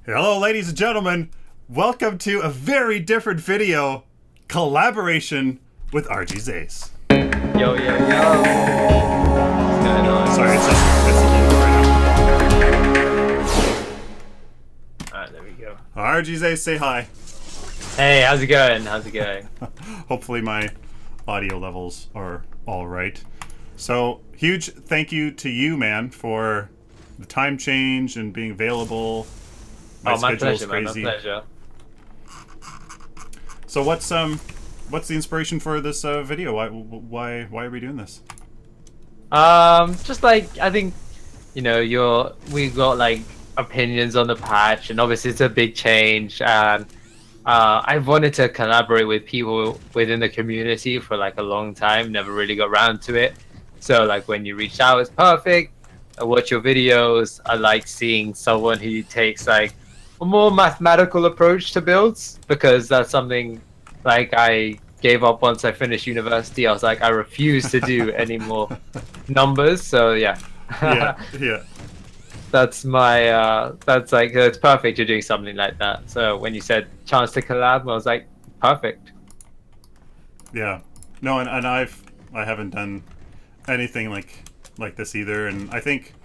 Hello, ladies and gentlemen. Welcome to a very different video collaboration with RGSACE. Yo, yo, yo. What's going on? Sorry, it's right now. Alright, there we go. RGSACE, say hi. Hey, how's it going? How's it going? Hopefully my audio levels are all right. So, huge thank you to you, man, for the time change and being available. My schedule's pleasure, crazy. man. My pleasure. So what's the inspiration for this video? Why are we doing this? Just like I think, we got like opinions on the patch, and obviously it's a big change, and I've wanted to collaborate with people within the community for like a long time. Never really got around to it. So like when you reached out, it's perfect. I watch your videos. I like seeing someone who takes like a more mathematical approach to builds, because that's something like I gave up once I finished university. I was like, I refuse to do any more numbers. So yeah. yeah. That's my it's perfect. You're doing something like that. So when you said chance to collab, I was like, perfect. Yeah. No, and I haven't done anything like this either, and I think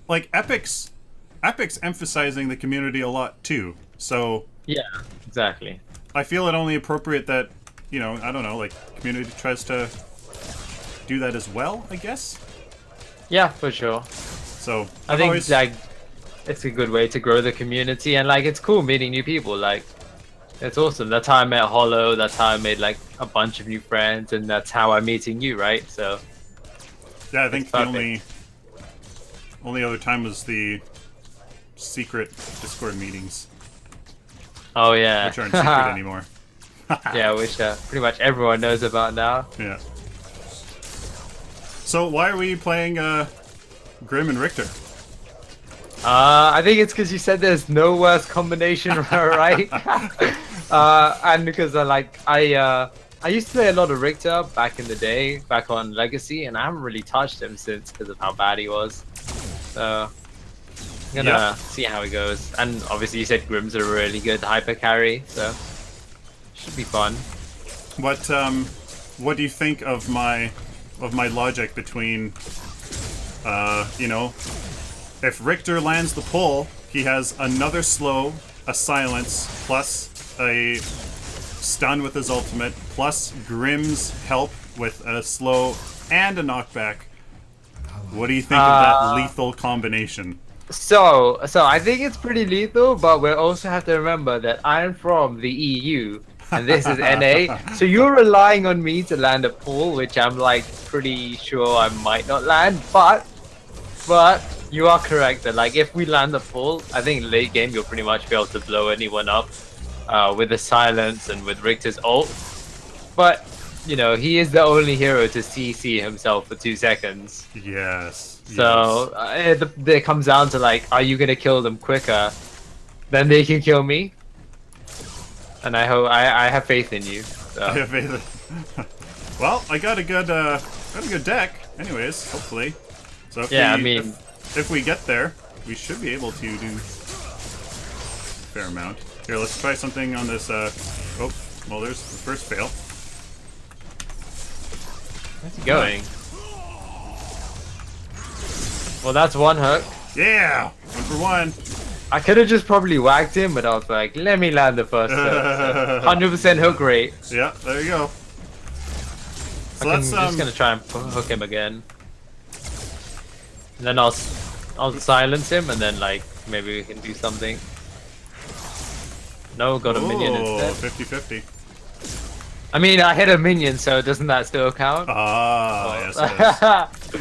like Epic's emphasizing the community a lot too. So yeah, exactly. I feel it only appropriate that, I don't know, like community tries to do that as well, I guess. Yeah, for sure. So I think like it's a good way to grow the community, and like it's cool meeting new people. Like it's awesome. That's how I met Hollow. That's how I made like a bunch of new friends, and that's how I'm meeting you, right? So yeah, I think the only other time was the secret Discord meetings. Oh yeah, which aren't secret anymore. Yeah, which pretty much everyone knows about now. Yeah. So why are we playing Grim and Richter? I think it's because you said there's no worse combination, right? And because I used to play a lot of Richter back in the day, back on Legacy, and I haven't really touched him since because of how bad he was. So I'm gonna see how it goes. And obviously you said Grim's a really good hyper carry, so should be fun. What do you think of my logic between if Richter lands the pull, he has another slow, a silence, plus a stun with his ultimate, plus Grim's help with a slow and a knockback. What do you think of that lethal combination? So I think it's pretty lethal, but we also have to remember that I'm from the EU and this is NA, so you're relying on me to land a pull, which I'm like pretty sure I might not land, but you are correct that like if we land the pull, I think late game you'll pretty much be able to blow anyone up with the silence and with Richter's ult. But he is the only hero to CC himself for 2 seconds. Yes. So it comes down to like, are you gonna kill them quicker than they can kill me? And I have faith in you. So. I have faith. Well, I got a good deck. Anyways, hopefully. So if we get there, we should be able to do a fair amount. Here, let's try something on this. Oh, well, there's the first fail. Where's he going? Well, that's one hook. Yeah, 1 for 1. I could have just probably whacked him, but I was like, let me land the first hook. 100% hook rate. Yeah, there you go. So I'm just gonna try and hook him again. And then I'll silence him, and then like maybe we can do something. No, got a minion instead. 50-50. I mean, I hit a minion, so doesn't that still count? Yes it is.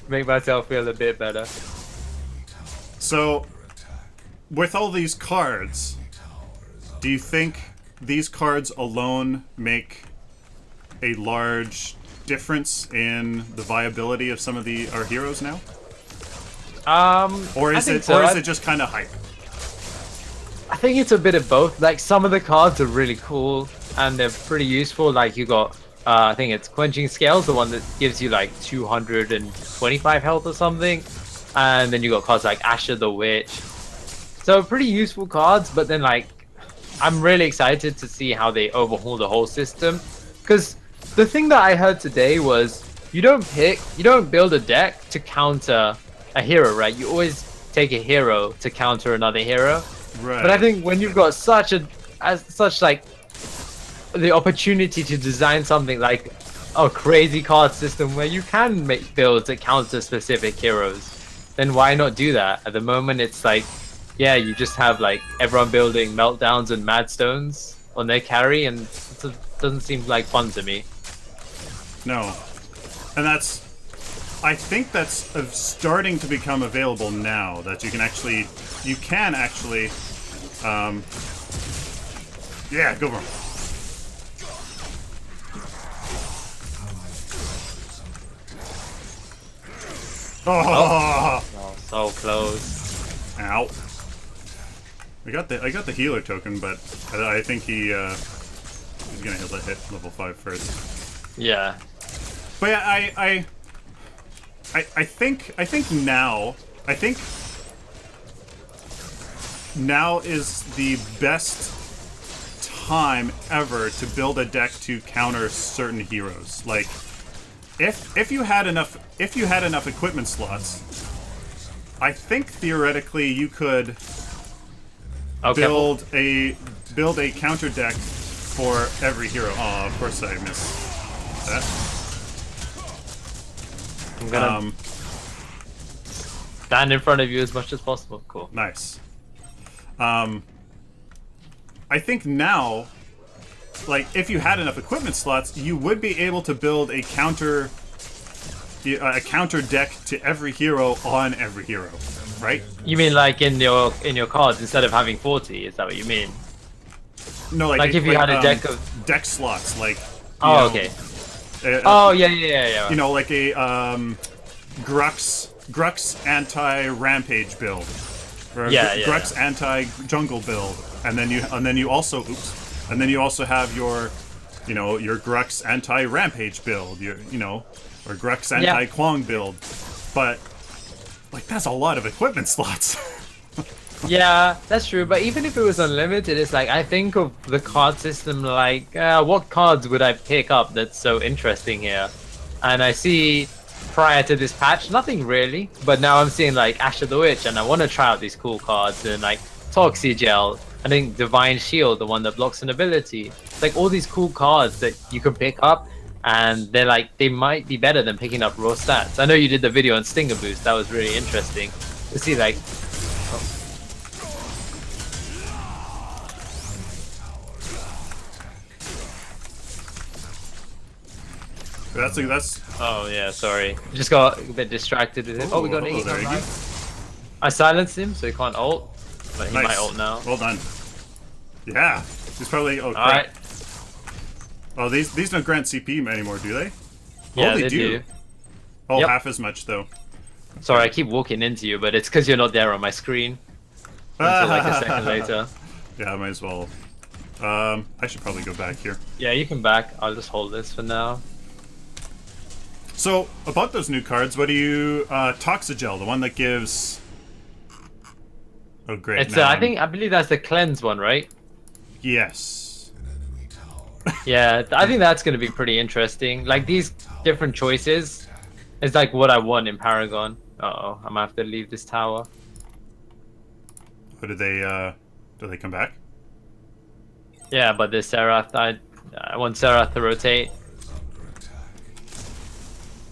Make myself feel a bit better. So, with all these cards, do you think these cards alone make a large difference in the viability of some of our heroes now? Or is it just kind of hype? I think it's a bit of both. Like some of the cards are really cool and they're pretty useful. Like you got, I think it's Quenching Scales, the one that gives you like 225 health or something. And then you got cards like Asher the Witch. So pretty useful cards, but then like I'm really excited to see how they overhaul the whole system. Because the thing that I heard today was you don't build a deck to counter a hero, right? You always take a hero to counter another hero. Right. But I think when you've got such like the opportunity to design something like a crazy card system where you can make builds that counter specific heroes, then why not do that? At the moment, it's like, yeah, you just have like everyone building meltdowns and madstones on their carry, and it doesn't seem like fun to me. No, and I think that's starting to become available now. That you can actually, yeah, go for him. Oh, so close. Ow. I got the healer token, but I think he's gonna hit level 5 first. Yeah. But yeah, I think now is the best time ever to build a deck to counter certain heroes. Like, if you had enough equipment slots, I think theoretically you could build a counter deck for every hero. Oh, of course I missed that. I'm gonna stand in front of you as much as possible. Cool. Nice. I think now, like, if you had enough equipment slots, you would be able to build a counter deck to every hero on every hero, right? You mean like in your cards instead of having 40? Is that what you mean? No, like if you had a deck of deck slots, like. Oh, okay. Yeah. You know, like a Grux anti-rampage build, or Grux anti-jungle build, and then you also have your Grux anti-rampage build, or Grux anti-Kwong build, but like that's a lot of equipment slots. Yeah, that's true. But even if it was unlimited, it's like I think of the card system like, what cards would I pick up that's so interesting here? And I see prior to this patch, nothing really. But now I'm seeing like Ash of the Witch, and I want to try out these cool cards and like Toxigel. I think Divine Shield, the one that blocks an ability. It's like all these cool cards that you can pick up, and they're like they might be better than picking up raw stats. I know you did the video on Stinger Boost. That was really interesting to see like. That's. Oh yeah, sorry. Just got a bit distracted with it. Oh, we got an 8. There you go. I silenced him, so he can't ult. But he Nice. might ult now. Well done. Yeah, he's probably. Oh, crap. Alright. Oh, these don't grant CP anymore, do they? Yeah, oh, they do. Oh, Yep. half as much though. Sorry, I keep walking into you, but it's because you're not there on my screen. Until like a second later. Yeah, I might as well. I should probably go back here. Yeah, you can back. I'll just hold this for now. So, about those new cards, what do you... Toxigel, the one that gives... Oh, great. It's now I believe that's the cleanse one, right? Yes. Yeah, I think that's going to be pretty interesting. Like, these different choices is like what I want in Paragon. Uh-oh, I'm going to have to leave this tower. But do they come back? Yeah, but this Seraph, I want Seraph to rotate.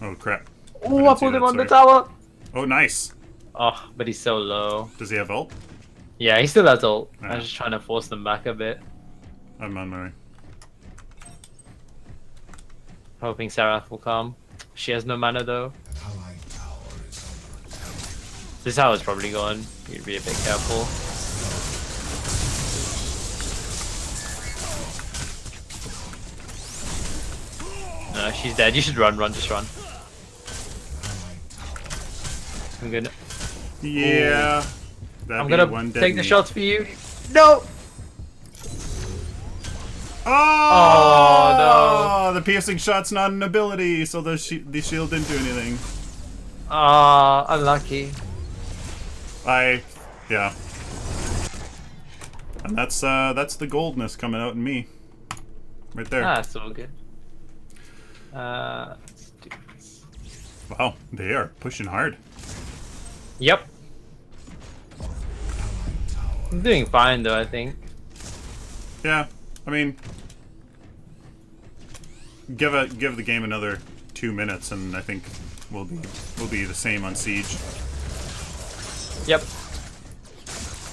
Oh, crap. Oh, I pulled him on the tower! Oh, nice. Oh, but he's so low. Does he have ult? Yeah, he still has ult. Yeah. I'm just trying to force them back a bit. I'm on my way. Hoping Seraph will come. She has no mana though. This tower's probably gone. You'd be a bit careful. No, she's dead. You should run, just run. I'm gonna... Yeah. I'm gonna take the shots for you. No! Oh, no! The piercing shot's not an ability, so the shield didn't do anything. Ah, unlucky. Yeah. And that's the goldness coming out in me. Right there. Ah, it's all good. Let's do this. Wow, they are pushing hard. Yep. I'm doing fine though, I think. Yeah, I mean, give the game another 2 minutes, and I think we'll be the same on Siege. Yep.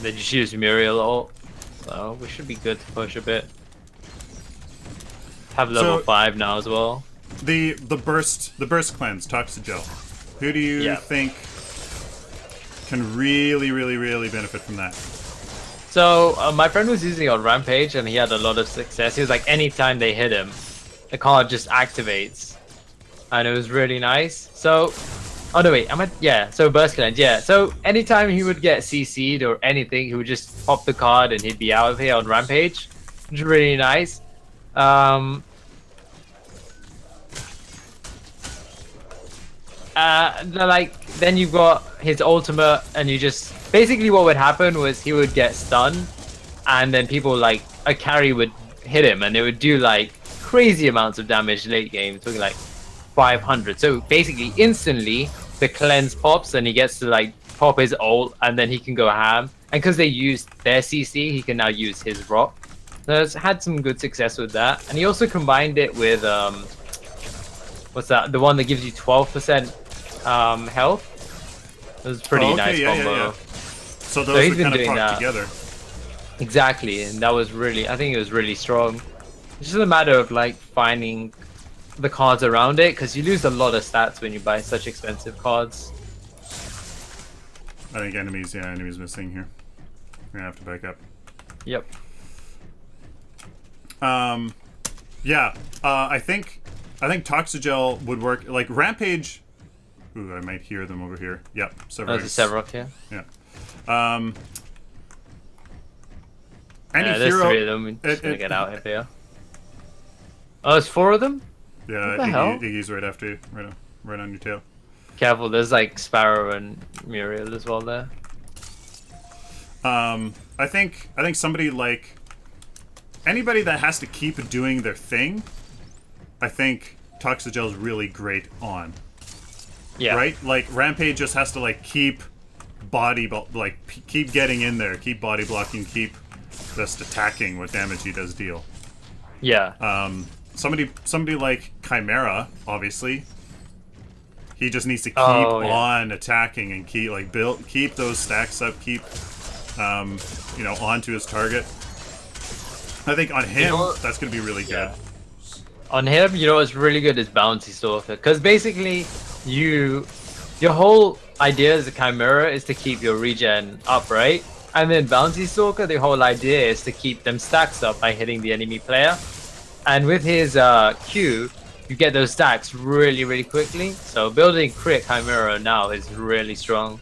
They just use Muriel ult, so we should be good to push a bit. Have level 5 now as well. The burst cleanse, Toxigel. Who do you think can really benefit from that? So my friend was using it on Rampage and he had a lot of success. He was like, anytime they hit him, the card just activates, and it was really nice. So, oh no wait, so burst cleanse, yeah. So anytime he would get CC'd or anything, he would just pop the card and he'd be out of here on Rampage, which is really nice. Then you've got his ultimate, and you just basically what would happen was he would get stunned, and then people like a carry would hit him, and it would do like crazy amounts of damage late game, talking like 500. So basically, instantly the cleanse pops, and he gets to like pop his ult, and then he can go ham. And because they used their CC, he can now use his rock. So it's had some good success with that, and he also combined it with what's that? The one that gives you 12% health. It was pretty nice combo. Yeah. So those would kind of talk together. Exactly, and that was really, I think it was really strong. It's just a matter of like finding the cards around it, because you lose a lot of stats when you buy such expensive cards. I think enemies missing here. We're gonna have to back up. Yep. I think Toxigel would work. Like Rampage. Ooh, I might hear them over here. Yep, There's a Severock here. Yeah. There's 3 of them. We're just gonna get out of here. Oh, there's 4 of them? Yeah, what the hell? Iggy's right after you, right on your tail. Careful, there's like Sparrow and Muriel as well there. I think somebody like anybody that has to keep doing their thing, I think Toxigel is really great on. Yeah. Right? Like Rampage just has to like keep keep getting in there, keep body blocking, keep just attacking what damage he does deal. Yeah. Somebody like Chimera, obviously. He just needs to keep on attacking and keep those stacks up, keep onto his target. I think on him that's gonna be really good. On him, what's really good is Bounty Stalker, because basically your whole idea as a Chimera is to keep your regen up, right? And then Bounty Stalker, the whole idea is to keep them stacks up by hitting the enemy player. And with his Q, you get those stacks really quickly. So building crit Chimera now is really strong.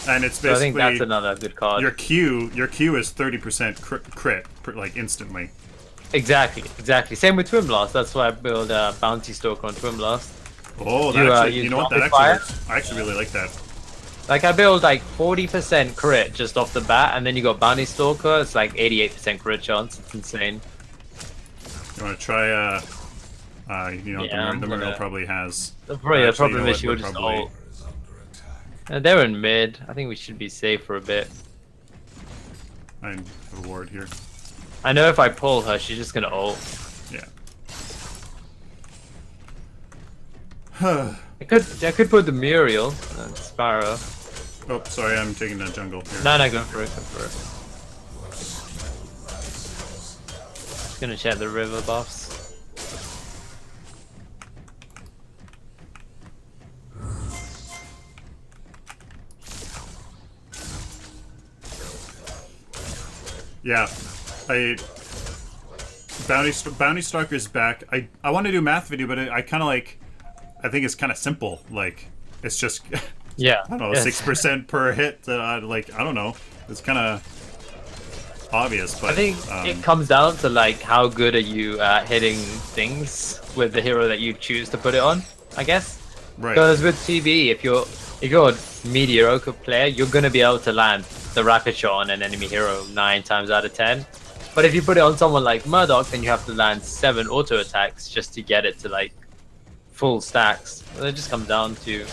And it's basically, so I think that's another good card. Your Q is 30% crit, like instantly. Exactly. Same with Twin Blast. That's why I build Bounty Stalker on Twin Blast. Oh, that actually, that actually works. I actually really like that. Like I build like 40% crit just off the bat, and then you got Bounty Stalker. It's like 88% crit chance. It's insane. You want to try? The Muriel probably has. The problem is she will just ult. They're in mid. I think we should be safe for a bit. I have a ward here. I know if I pull her, she's just gonna ult. Yeah. I could put the Muriel and Sparrow. Oh, sorry, I'm taking the jungle here. No, go for it. Just gonna check the river buffs. Yeah, Bounty Stalker's back. I want to do a math video, but I kind of like. I think it's kind of simple. Like, it's just. Yeah. I don't know, 6% per hit. I don't know. It's kind of obvious, but I think it comes down to like how good are you at hitting things with the hero that you choose to put it on. I guess. Right. Because with TB, if you're a mediocre player, you're gonna be able to land the rapid shot on an enemy hero 9 times out of 10. But if you put it on someone like Murdoch, then you have to land 7 auto attacks just to get it to like full stacks. And it just comes down to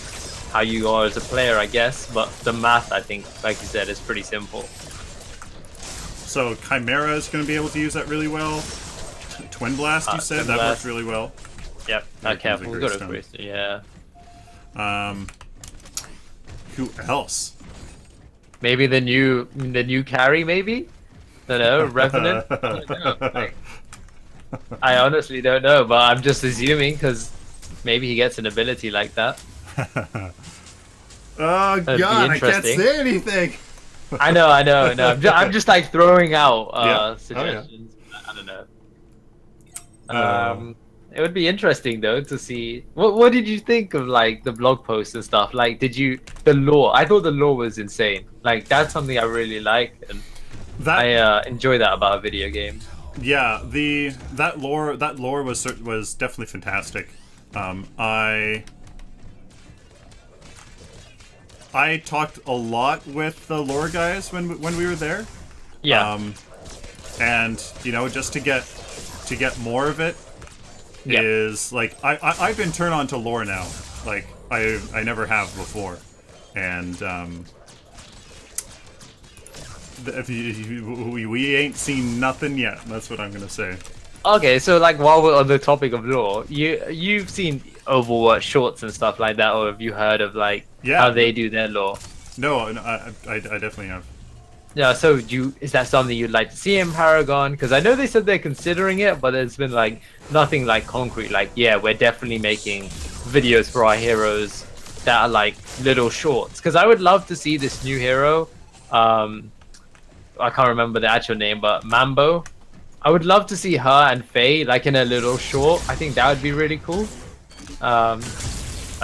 how you are as a player, I guess. But the math, I think, like you said, is pretty simple. So Chimera is going to be able to use that really well. Twin Blast, you said? That works really well. Yep. Careful. We've got to brace it, yeah. Who else? Maybe the new carry, maybe? I don't know, Revenant? I don't know. Like, I honestly don't know, but I'm just assuming because maybe he gets an ability like that. Oh god, I can't say anything. I know. I'm just like throwing out suggestions. I don't know. It would be interesting though to see what did you think of like the blog posts and stuff. Like, the lore? I thought the lore was insane. Like, that's something I really like, and I enjoy that about a video game. Yeah, that lore was definitely fantastic. I talked a lot with the lore guys when we were there. Yeah. And you know, just to get more of it is like I've been turned on to lore now. Like I never have before, and we ain't seen nothing yet. That's what I'm gonna say. Okay, so like while we're on the topic of lore, you've seen Overwatch shorts and stuff like that, or have you heard of like how they do their lore? No, I definitely have. Yeah, so is that something you'd like to see in Paragon? Because I know they said they're considering it, but there's been like nothing like concrete. Like, yeah, we're definitely making videos for our heroes that are like little shorts. Because I would love to see this new hero. I can't remember the actual name, but Mambo. I would love to see her and Faye like in a little short. I think that would be really cool. Are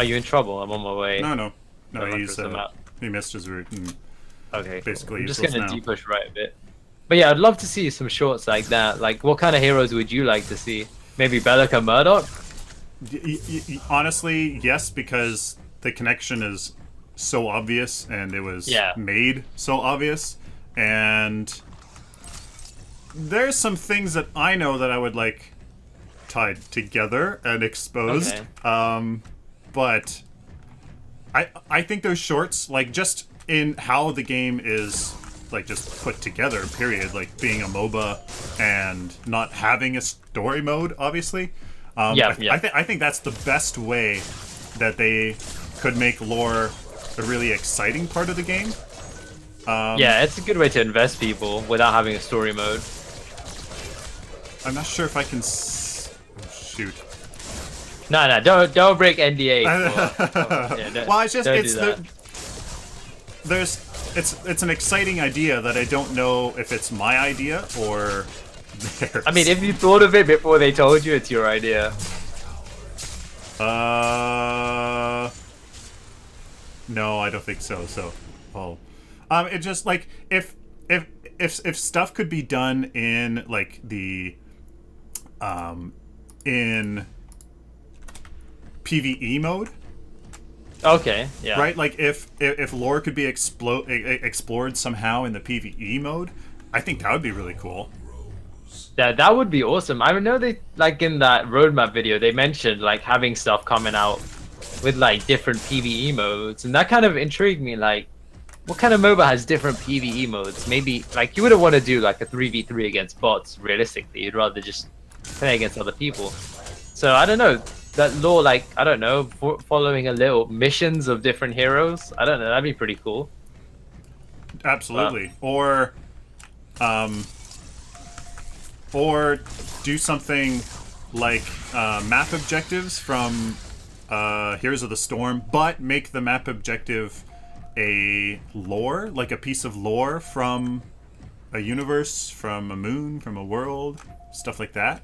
you in trouble? I'm on my way. No, he missed his route. And okay, basically, I'm just gonna depush right a bit. But yeah, I'd love to see some shorts like that. Like, what kind of heroes would you like to see? Maybe Bellica Murdoch? Honestly, yes, because the connection is so obvious, and it was made so obvious, and there's some things that I know that I would like tied together and exposed. Okay. But I think those shorts, like, just in how the game is like just put together, period, like being a MOBA and not having a story mode, obviously. I think that's the best way that they could make lore a really exciting part of the game. Yeah, it's a good way to invest people without having a story mode. I'm not sure if I can. Oh, shoot. No, don't break NDA. Well, it's just it's an exciting idea that I don't know if it's my idea or theirs. I mean, if you thought of it before they told you, it's your idea. No, I don't think so. So, it just like if stuff could be done in like the in PvE mode. Okay, yeah. Right, like if lore could be explored somehow in the PvE mode, I think that would be really cool. Yeah, that would be awesome. I know they, like, in that roadmap video, they mentioned like having stuff coming out with like different PvE modes, and that kind of intrigued me. Like, what kind of MOBA has different PvE modes? Maybe like you wouldn't want to do like a 3v3 against bots. Realistically, you'd rather just play against other people. So I don't know. That lore, like, I don't know, following a little missions of different heroes. I don't know, that'd be pretty cool. Absolutely. Or do something like map objectives from Heroes of the Storm, but make the map objective a lore, like a piece of lore from a universe, from a moon, from a world, stuff like that.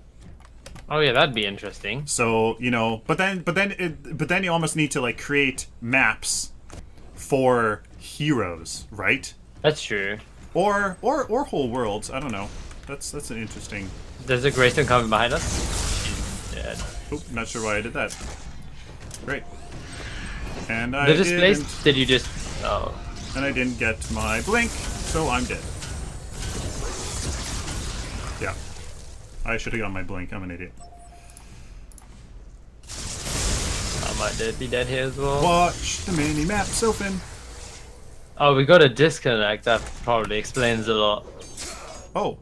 Oh yeah, that'd be interesting. So, you know, but then you almost need to like create maps for heroes, right? That's true. Or whole worlds. I don't know. That's an interesting. There's a Grayson coming behind us. She's dead. Oop, not sure why I did that. Great. And Did you just? Oh. And I didn't get my blink, so I'm dead. Yeah. I should have got my blink. I'm an idiot. I might be dead here as well. Watch the mini map, Sylphin. Oh, we got a disconnect. That probably explains a lot. Oh.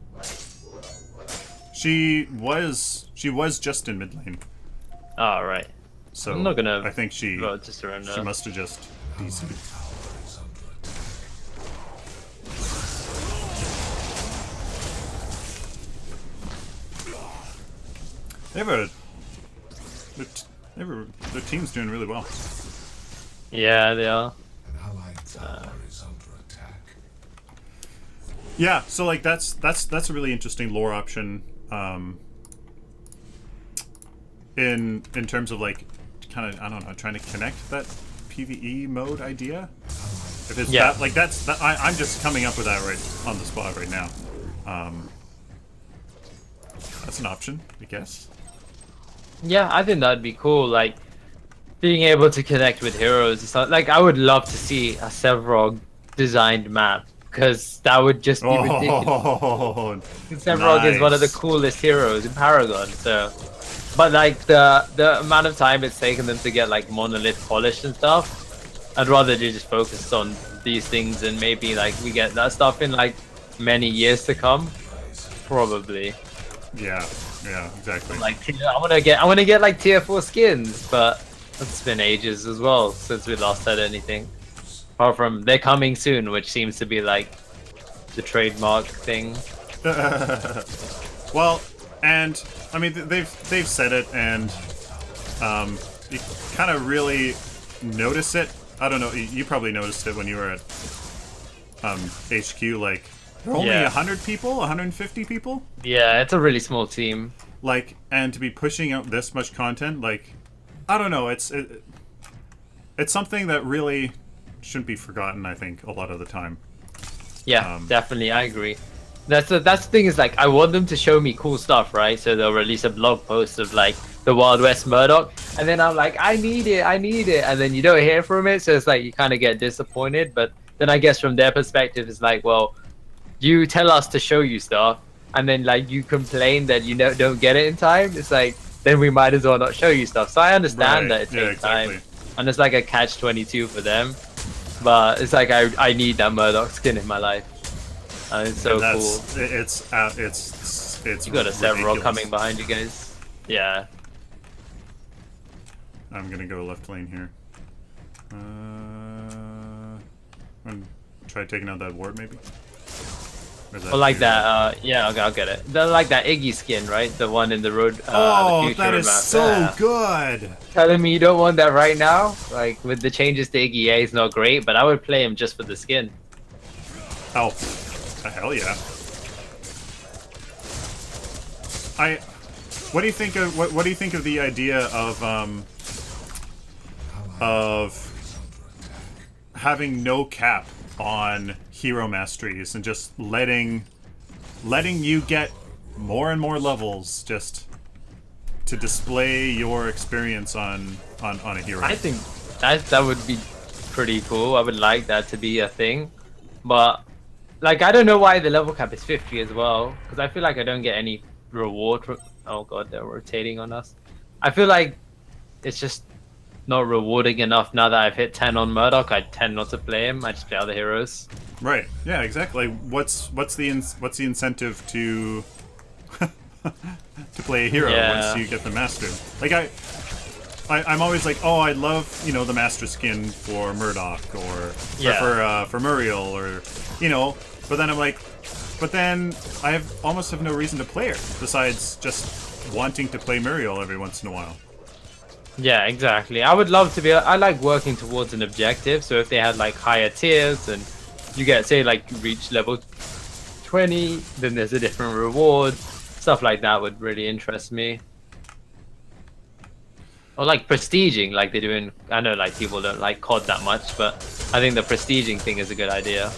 She was just in mid lane. Oh, right. So I'm not gonna I think she vote to surrender. She must have just DC'd. Their team's doing really well. Yeah, they are. Yeah, so like that's a really interesting lore option. In terms of like kind of, I don't know, trying to connect that PvE mode idea. If it's Yeah. that, like I'm just coming up with that right on the spot right now. That's an option, I guess. Yeah, I think that'd be cool. Like being able to connect with heroes. It's not, like I would love to see a Sevrog designed map because that would just be ridiculous. Oh, Sevrog is one of the nice. coolest heroes in Paragon. So, but like the amount of time it's taken them to get like monolith polished and stuff, I'd rather they just focus on these things and maybe like we get that stuff in like many years to come, probably. Yeah, exactly. Like I want to get like tier 4 skins, but it's been ages as well since we last had anything. Apart from they're coming soon, which seems to be like the trademark thing. Well, and I mean they've said it, and you kind of really notice it. I don't know. You probably noticed it when you were at HQ. Like there are only 100 people, 150 people. Yeah, it's a really small team. Like, and to be pushing out this much content, like, I don't know. It's something that really shouldn't be forgotten. I think a lot of the time. Yeah, definitely, I agree. That's the thing is like I want them to show me cool stuff, right? So they'll release a blog post of like the Wild West Murdoch, and then I'm like, I need it, and then you don't hear from it, so it's like you kind of get disappointed. But then I guess from their perspective, it's like, well, you tell us to show you stuff, and then like you complain that you don't get it in time. It's like then we might as well not show you stuff. So I understand that it takes time, and it's like a catch-22 for them. But it's like I need that Murdoch skin in my life. And it's so cool. It's You got a Sevrog ridiculous. coming behind you guys. Yeah. I'm gonna go left lane here. And try taking out that ward maybe. Or like that, yeah, I'll get it. They're like that Iggy skin, right? The one in the road. Oh, the future that is map. so good. Telling me you don't want that right now? Like with the changes to Iggy, yeah, he's not great, but I would play him just for the skin. Oh, hell yeah. What do you think of what do you think of the idea of having no cap on hero masteries and just letting you get more and more levels just to display your experience on a hero? I think that would be pretty cool. I would like that to be a thing, but like I don't know why the level cap is 50 as well, because I feel like I don't get any reward. Oh god, they're rotating on us. I feel like it's just not rewarding enough. Now that I've hit 10 on Murdoch, I tend not to play him. I just play other heroes. Right. Yeah, exactly. What's the incentive to to play a hero once you get the master? Like I'm always like, oh, I love the master skin for Murdoch or for Muriel or but then I'm like, but then I almost have no reason to play her besides just wanting to play Muriel every once in a while. Yeah, exactly. I would love to be. I like working towards an objective. So if they had like higher tiers and you get, say, like you reach level 20, then there's a different reward. Stuff like that would really interest me. Or like prestiging, like they do in. I know like people don't like COD that much, but I think the prestiging thing is a good idea.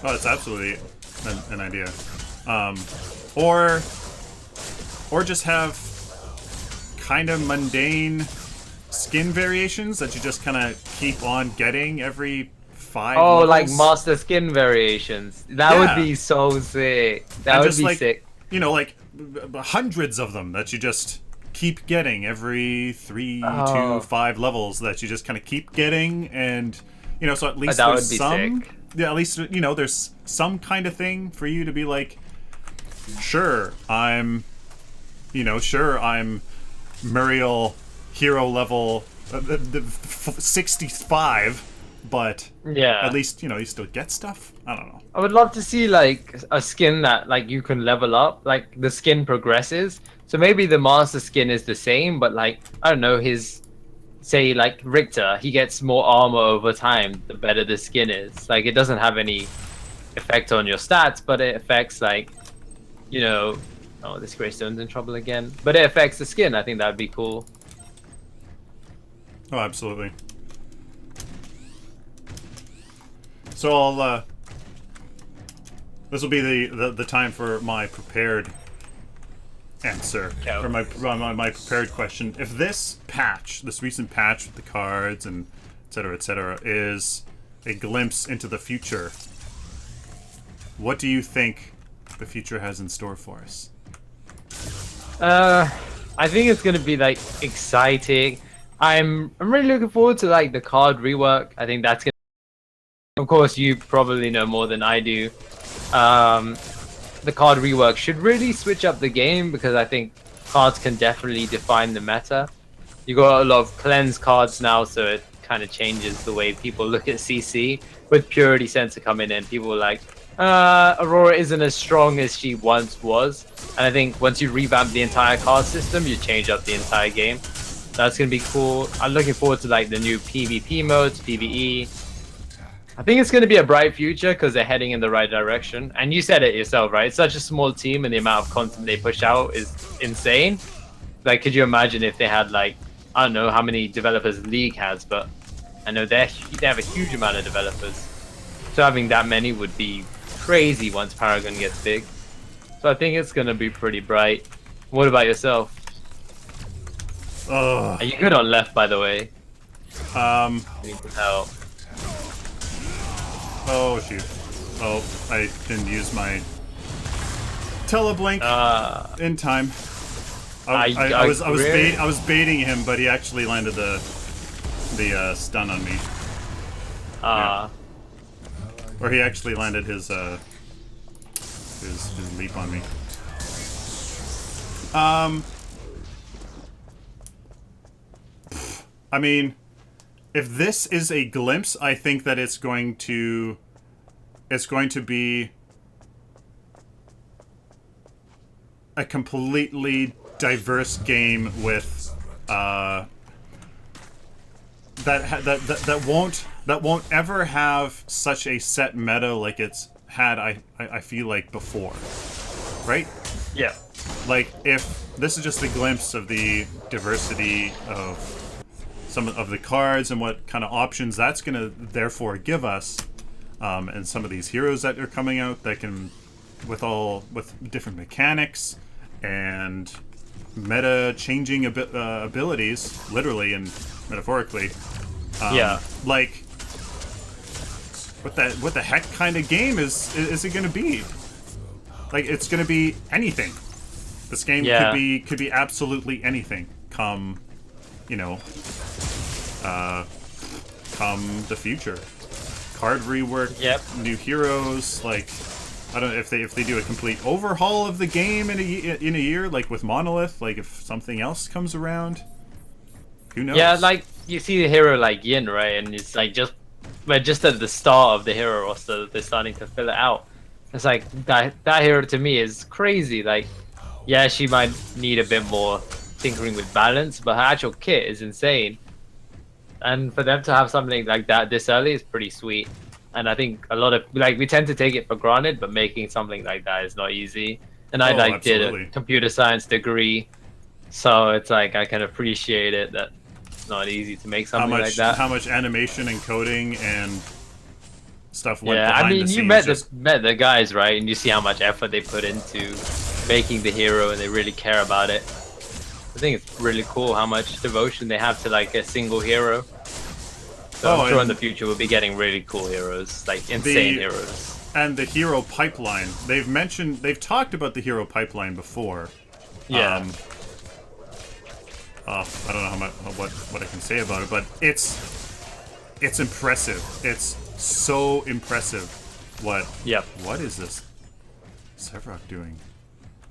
Oh, it's absolutely an idea. Or just have kind of mundane skin variations that you just kind of keep on getting every 5 Oh, levels. like master skin variations. That would Yeah. be so sick. That And would just be like, sick. like hundreds of them that you just keep getting every 3 to Oh, 5 levels that you just kind of keep getting, and so at least that there's would be some. sick. Yeah, at least there's some kind of thing for you to be like, sure, I'm Muriel hero level 65, but Yeah. at least you still get stuff. I don't know. I would love to see like a skin that like you can level up, like the skin progresses. So maybe the master skin is the same, but like I don't know, his say like Richter, he gets more armor over time the better the skin is. Like it doesn't have any effect on your stats, but it affects like oh, this Greystone's in trouble again. But it affects the skin. I think that'd be cool. Oh, absolutely. So I'll this will be the time for my prepared answer, Okay. or my prepared question. If this recent patch with the cards and et cetera, is a glimpse into the future, what do you think the future has in store for us? I think it's gonna be like exciting. I'm really looking forward to like the card rework. I think that's gonna. Of course, you probably know more than I do. The card rework should really switch up the game because I think cards can definitely define the meta. You got a lot of cleanse cards now, so it kind of changes the way people look at CC. With Purity Sensor coming in, people were like, Aurora isn't as strong as she once was. And I think once you revamp the entire card system, you change up the entire game. That's gonna be cool. I'm looking forward to like the new PvP modes, PvE. I think it's going to be a bright future because they're heading in the right direction. And you said it yourself, right? It's such a small team and the amount of content they push out is insane. Like, could you imagine if they had like, I don't know how many developers League has, but I know they have a huge amount of developers. So having that many would be crazy once Paragon gets big. So I think it's going to be pretty bright. What about yourself? Are you good on left, by the way? Need some help. Oh shoot! Oh, I didn't use my teleblink in time. I was baiting him, but he actually landed the stun on me. Yeah. Or he actually landed his leap on me. I mean, if this is a glimpse, I think that it's going to be a completely diverse game with that won't ever have such a set meta like it's had. I feel like before, right? Yeah. Like if this is just a glimpse of the diversity of some of the cards and what kind of options that's going to therefore give us, and some of these heroes that are coming out that can with different mechanics and meta changing abilities, literally and metaphorically. Like what the heck kind of game is it going to be? Like it's going to be anything. This game could be absolutely anything. Come the future. Card rework, new heroes, like I don't know if they do a complete overhaul of the game in a year, like with Monolith, like if something else comes around. Who knows? Yeah, like you see the hero like Yin, right? And it's like just at the start of the hero roster, they're starting to fill it out. It's like that hero to me is crazy. Like, yeah, she might need a bit more tinkering with balance, but her actual kit is insane. And for them to have something like that this early is pretty sweet. And I think a lot of we tend to take it for granted, but making something like that is not easy. And I did a computer science degree, so it's like I can appreciate it that it's not easy to make something like that. How much animation and coding and stuff went behind I mean, the scenes. You met the guys, right? And you see how much effort they put into making the hero, and they really care about it. I think it's really cool how much devotion they have to like a single hero. So I'm sure in and the future we'll be getting really cool heroes, like insane heroes. and the hero pipeline. They've talked about the hero pipeline before. Yeah. I don't know what I can say about it, but it's impressive. It's so impressive. Yep. What is this Sevrok doing?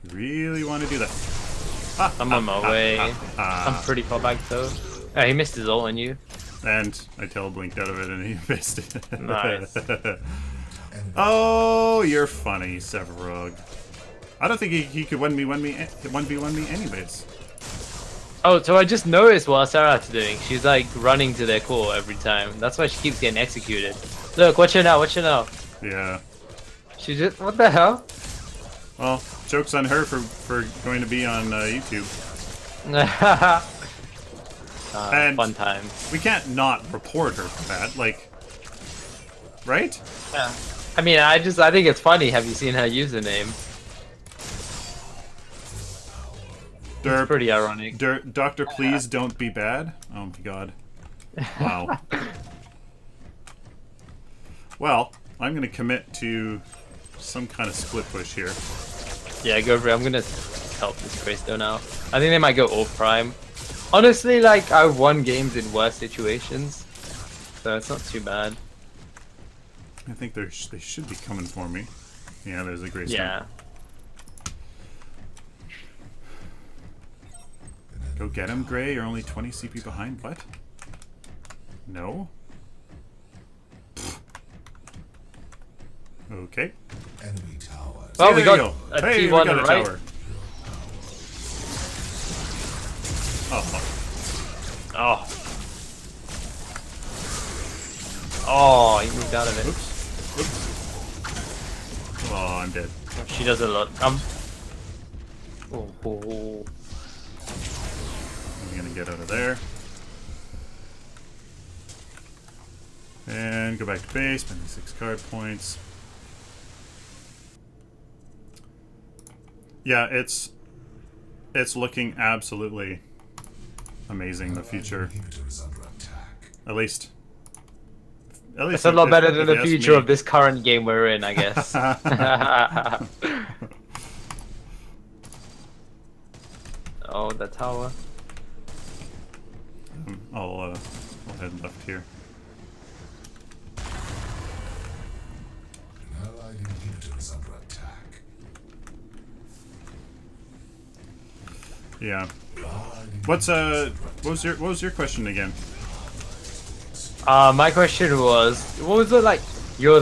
You really want to do that? I'm on my way. I'm pretty far back though. Oh, he missed his ult on you. And I blinked out of it and he missed it. Nice. Oh, you're funny, Sevrog. I don't think he could 1v1 me anyways. Oh, so I just noticed what Sarath's doing. She's like running to their core every time. That's why she keeps getting executed. Look, watch her now, watch her now. Yeah. She just, what the hell? Well, joke's on her for going to be on YouTube. And fun time. We can't not report her for that, like, right? Yeah. I mean, I think it's funny. Have you seen her username? It's pretty ironic. Doctor, please don't be bad. Oh my god. Wow. Well, I'm gonna commit to some kind of split push here. Yeah, go for it. I'm gonna help this Greystones now. I think they might go off prime. Honestly, like, I've won games in worse situations, so it's not too bad. I think they should be coming for me. Yeah, there's a Greystone. Yeah. Go get him, Gray. You're only 20 CP behind. What? No? Okay. Enemy tower. Well, See, we there got you a go. Hey, we T1 got a right. tower. Oh, fuck. Oh. Oh, he moved out of it. Oops. Oops. Oh, I'm dead. She does a lot. Oh. I'm gonna get out of there. And go back to base, spend the 6 card points. Yeah, it's looking absolutely amazing, the future. At least It's a lot better than if the you ask future me. of this current game we're in, I guess. Oh, the tower. I'll head left here. An allied inhibitor is under attack. Yeah. What was your question again? My question was, what was it like? You're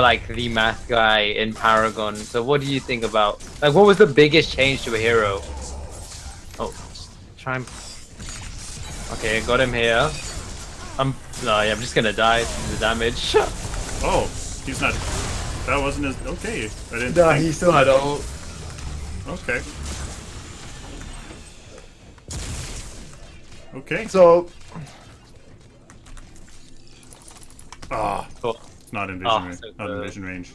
like the math guy in Paragon. So what do you think about, like, what was the biggest change to a hero? Oh, try and. Okay, got him here. I'm just gonna die to the damage. Oh, he's not. That wasn't his. Okay, I didn't. Nah, think- he still had ult. Okay. Okay. So. Ah, Cool. not in vision Oh, range. so Not in good. vision range.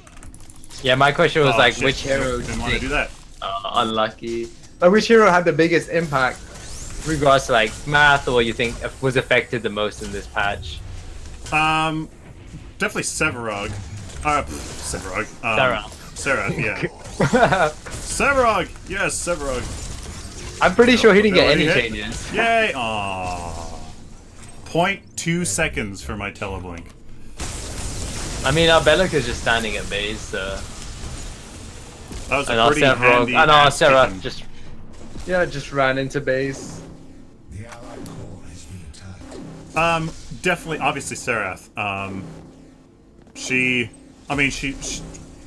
Yeah, my question was Oh, like, shit. which hero Didn't want to do that. unlucky? Like, which hero had the biggest impact, regards to like math, or you think was affected the most in this patch? Definitely Sevrog. Sevrog. Seraph, yeah. Sevrog! Yes, Sevrog. I'm pretty sure he didn't get Ability any hit. changes. Yay! Aww. 0.2 seconds for my teleblink. I mean, our Bellic is just standing at base, so. That was And a our pretty Sevrog, handy and our ass Seraph kicking. just ran into base. The allied core has been attacked. Definitely, obviously Serath.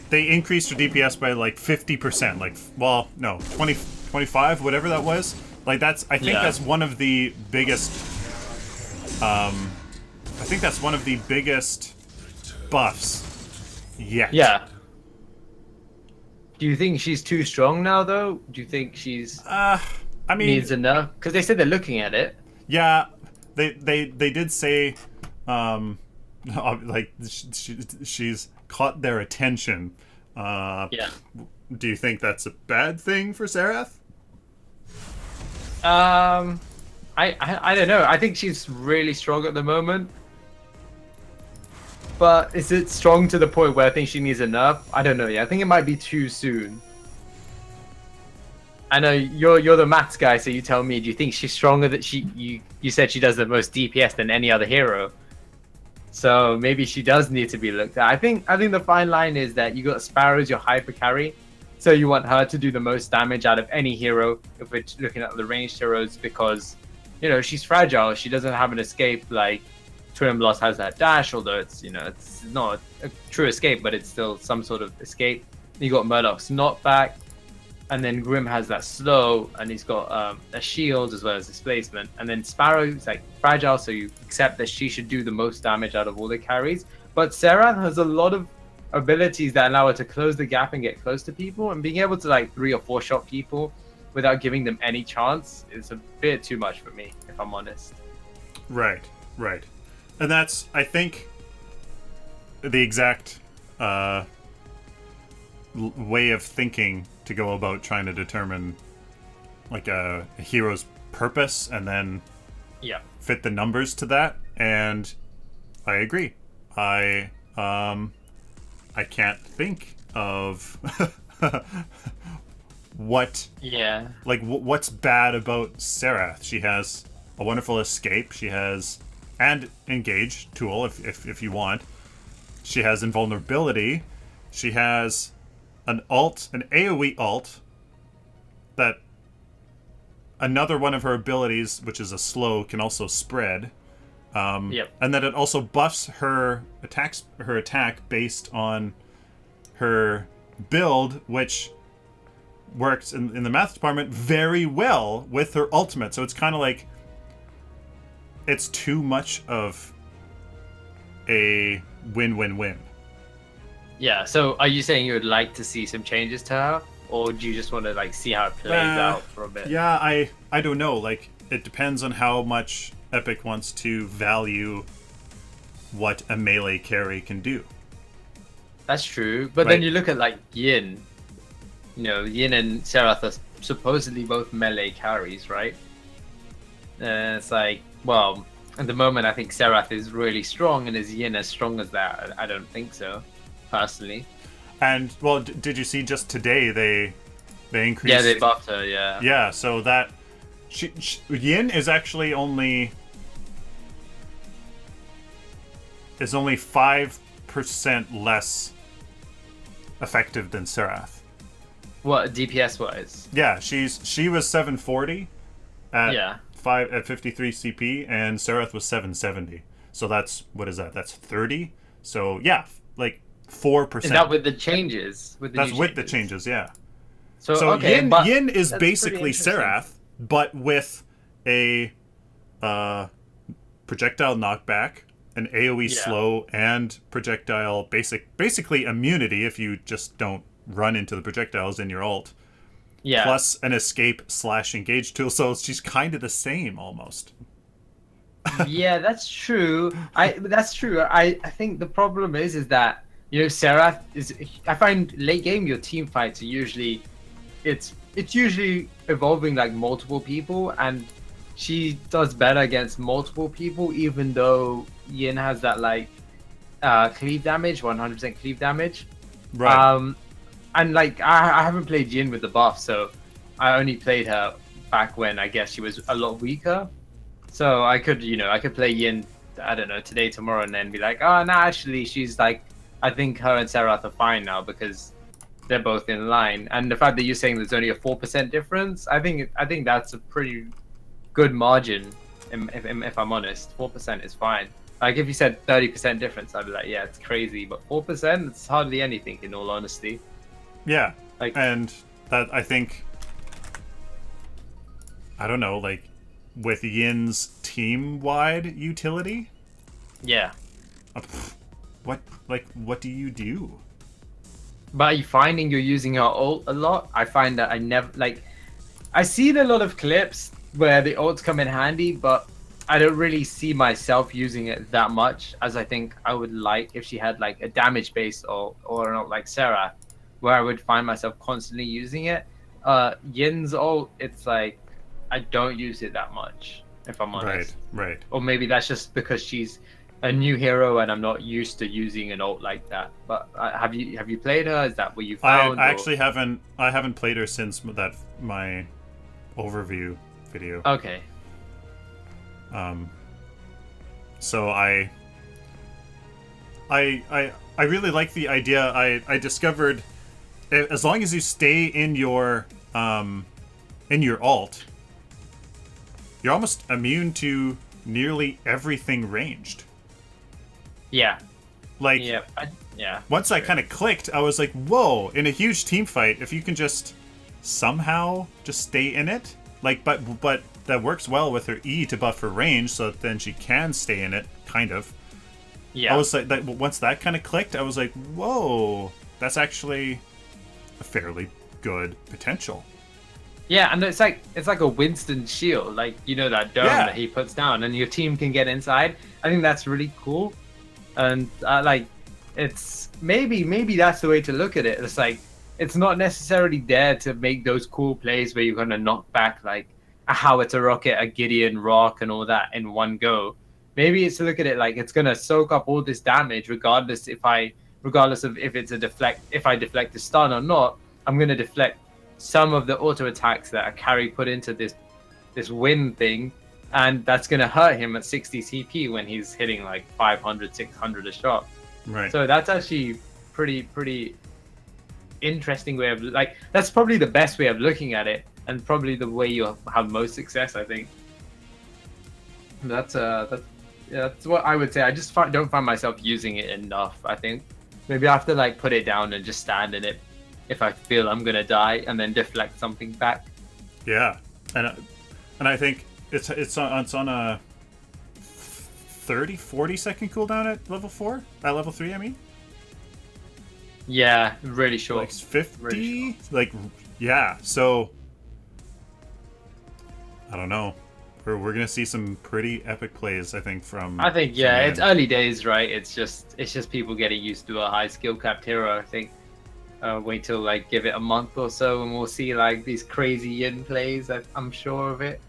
They increased her DPS by like 50%. Like, well, no, 25, whatever that was. Like, I think Yeah. that's one of the biggest. I think that's one of the biggest buffs yet. Yeah. Do you think she's too strong now, though? Do you think she's I mean, needs enough? Because they said they're looking at it. yeah, they did say, like she's caught their attention. Yeah. Do you think that's a bad thing for Serath? I don't know. I think she's really strong at the moment. But is it strong to the point where I think she needs a nerf? I don't know. Yeah, I think it might be too soon. I know you're the maths guy, so you tell me. Do you think she's stronger? That you said she does the most DPS than any other hero, so maybe she does need to be looked at. I think the fine line is that you got Sparrow as your hyper carry, so you want her to do the most damage out of any hero if we're looking at the ranged heroes, because she's fragile. She doesn't have an escape like Twin Blast has that dash, although it's it's not a true escape, but it's still some sort of escape. You got Murdoch's knockback. And then Grim has that slow, and he's got a shield as well as displacement. And then Sparrow is like fragile, so you accept that she should do the most damage out of all the carries. But Serath has a lot of abilities that allow her to close the gap and get close to people, and being able to like 3 or 4 shot people without giving them any chance is a bit too much for me, if I'm honest. Right. And that's, I think, the exact way of thinking to go about trying to determine like a hero's purpose and then fit the numbers to that. And I agree. I can't think of what's bad about Serath. She has a wonderful escape. She has and engage tool if you want. She has invulnerability. She has an AoE ult, that another one of her abilities, which is a slow, can also spread. And that it also buffs her attack based on her build, which works in the math department very well with her ultimate. So it's kind of like it's too much of a win-win-win. Yeah, so are you saying you would like to see some changes to her, or do you just want to like see how it plays out for a bit? Yeah, I don't know. Like, it depends on how much Epic wants to value what a melee carry can do. That's true, but then you look at like Yin. Yin and Serath are supposedly both melee carries, right? It's like, well, at the moment I think Serath is really strong, and is Yin as strong as that? I don't think so. Personally. And well, did you see just today they increased? Yeah, they buffed her. Yeah. Yeah, so that Yin is actually only 5% less effective than Serath. What, DPS wise? Yeah, she was 740 at 53 CP, and Serath was 770. So that's, what is that? That's 30. So yeah, like 4%. Is that with the changes? That's with the changes, yeah. So okay, Yin is basically Serath, but with a projectile knockback, an AoE slow, and projectile basically immunity if you just don't run into the projectiles in your ult. Yeah. Plus an escape / engage tool, so she's kind of the same almost. Yeah, that's true. That's true. I think the problem is that Serath is. I find late game your team fights are usually, it's usually involving like multiple people, and she does better against multiple people, even though Yin has that like cleave damage, 100% cleave damage. Right. And like I haven't played Yin with the buff, so I only played her back when I guess she was a lot weaker. So I could play Yin, I don't know, today, tomorrow, and then be like, oh no, actually she's like, I think her and Serath are fine now because they're both in line. And the fact that you're saying there's only a 4% difference, I think that's a pretty good margin. If I'm honest, 4% is fine. Like if you said 30% difference, I'd be like, yeah, it's crazy. But 4%, it's hardly anything, in all honesty. Yeah, like, and that I think, I don't know, like with Yin's team-wide utility. Yeah. What do you do? By finding you're using her ult a lot, I find that I never I see a lot of clips where the ults come in handy, but I don't really see myself using it that much as I think I would like if she had like a damage base or not like Sarah, where I would find myself constantly using it. Yin's ult, it's like I don't use it that much, if I'm honest. Right. Or maybe that's just because she's a new hero and I'm not used to using an ult like that. But have you played her? Is that what you found? I actually haven't. I haven't played her since my overview video. Okay. So I really like the idea. I discovered as long as you stay in your alt, you're almost immune to nearly everything ranged. Yeah. Like, yeah. Once I kind of clicked, I was like, whoa, in a huge team fight, if you can just somehow just stay in it, like, but that works well with her E to buff her range, so that then she can stay in it, kind of. Yeah. I was like, once that kind of clicked, I was like, whoa, that's actually a fairly good potential. Yeah, and it's like a Winston shield, like, you know, that dome that he puts down, and your team can get inside. I think that's really cool, and it's maybe that's the way to look at it. It's like it's not necessarily there to make those cool plays where you're gonna knock back like a Howitzer rocket, a Gideon rock, and all that in one go. Maybe it's to look at it like it's gonna soak up all this damage, regardless of if it's if I deflect the stun or not. I'm gonna deflect some of the auto attacks that a carry put into this wind thing, and that's gonna hurt him at 60 CP when he's hitting like 500, 600 a shot. Right. So that's actually pretty interesting way of that's probably the best way of looking at it, and probably the way you have most success, I think. That's what I would say. I just don't find myself using it enough. I think maybe I have to like put it down and just stand in it if I feel I'm gonna die, and then deflect something back. Yeah, and I think it's on a 30-40 second cooldown at level 4, at level 3. I mean. Yeah, really short. Like 50, really short. like yeah. So I don't know. We're gonna see some pretty epic plays, I think. It's early days, right? It's just people getting used to a high skill capped hero. I think. Wait till like give it a month or so, and we'll see like these crazy yin plays. I'm sure of it.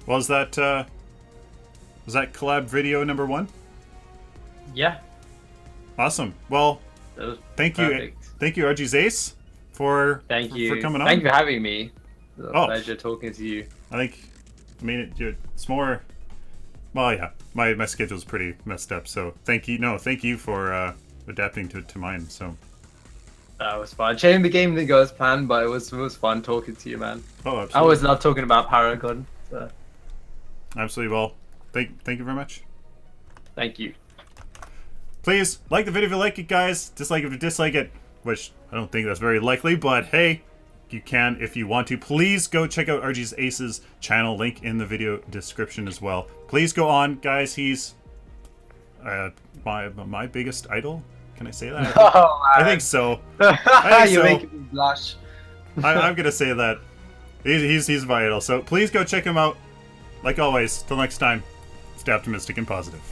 Well, was that collab video number 1? Yeah. Awesome. Well, thank you, RGSACE, for coming on. Thank you for having me. It's a pleasure talking to you. I mean, it's more. Well, yeah, my schedule's pretty messed up, so thank you for adapting to mine. So that was fun. Shame the game didn't go as planned, but it was fun talking to you, man. Oh, absolutely. I always love talking about Paragon. So. Absolutely. Well, thank you very much. Thank you. Please like the video if you like it, guys. Dislike it if you dislike it, which I don't think that's very likely, but hey, you can if you want to. Please go check out RGSACE's channel, link in the video description as well. Please go on, guys. He's my biggest idol. Can I say that? I think so. You're making me blush. I'm gonna say that. He's my idol. So please go check him out. Like always, till next time, stay optimistic and positive.